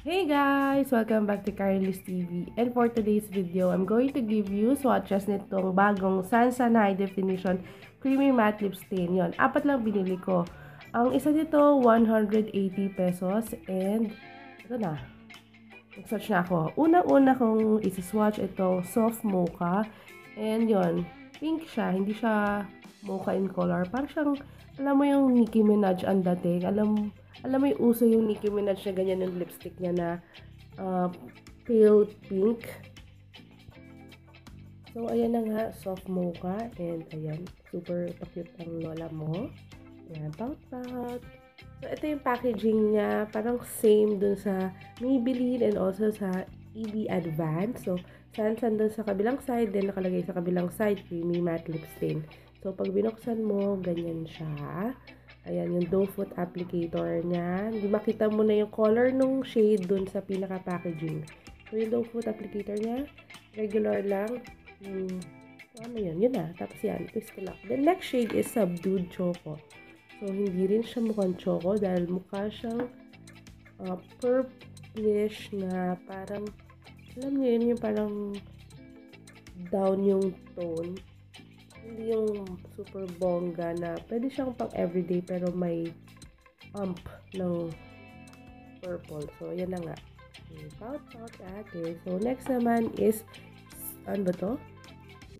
Hey guys! Welcome back to Carly's TV. And for today's video, I'm going to give you swatches nitong bagong Sansa High Definition Creamy Matte Lip Stain. Yun, apat lang binili ko. Ang isa nito, 180 pesos. And ito na. Nag-swatch na ako. Una-una kong isi-swatch itong Soft Mocha. And yun, pink siya. Hindi siya mocha in color. Parang siyang, alam mo yung Nicki Minaj ang dating. Alam mo yung uso yung Nicki Minaj na ganyan yung lipstick niya na pale pink. So, ayan na nga, soft mocha. And ayan, super pa-cute ang lola mo. Ayan, pout-pout. So, ito yung packaging niya. Parang same dun sa Maybelline and also sa EB Advance. So, saan dun sa kabilang side, then nakalagay sa kabilang side, creamy matte lip stain. So, pag binuksan mo, ganyan siya. Ayan, yung doe foot applicator niya. Hindi makita mo na yung color nung shade dun sa pinaka-packaging. So, yung doe foot applicator niya, regular lang. Ano yun? Yun na. Tapos yan, twist ko lang. The next shade is Subdued Choco. So, hindi rin siya mukhang choco dahil mukha siyang purplish na parang, alam niyo yun, yung parang down yung tone. Hindi yung super bongga na pwede siyang pang everyday pero may ng purple. So, yan na nga. Pout ate. So, next naman is, ano ba to?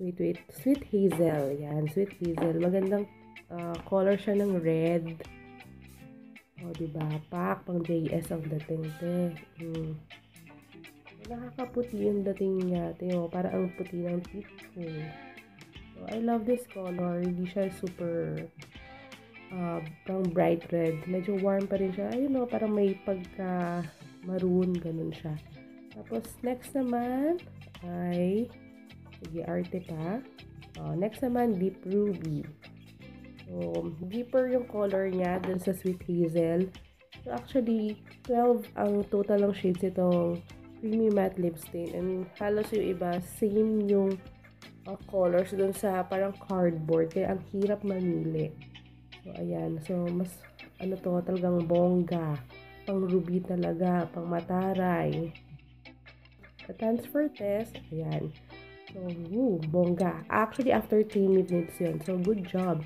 Wait. Sweet Hazel. Yan, Sweet Hazel. Magandang color siya ng red. O, diba? Pak, pang JS ang dating, te. Nakakaputi yung dating niya, te. O, para ang puti ng teeth ko. So, I love this color. Hindi siya super pang bright red. Medyo warm pa rin siya. Ayun o, parang may pagka maroon, ganun siya. Tapos, next naman ay sige, arte pa. Next naman, Deep Ruby. So, deeper yung color niya dun sa Sweet Hazel. So, actually, 12 ang total ng shades itong Creamy Matte Lip Stain. And halos yung iba, same yung colors dun sa parang cardboard. Kaya ang hirap mamili. So, ayan. So, mas, ano to, talagang bongga. Pang ruby talaga. Pang mataray. Sa transfer test, ayan. So, bongga. Actually, after 3 minutes yun. So, good job.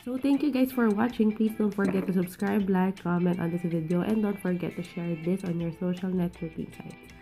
So, thank you guys for watching. Please don't forget to subscribe, like, comment on this video, and don't forget to share this on your social networking sites.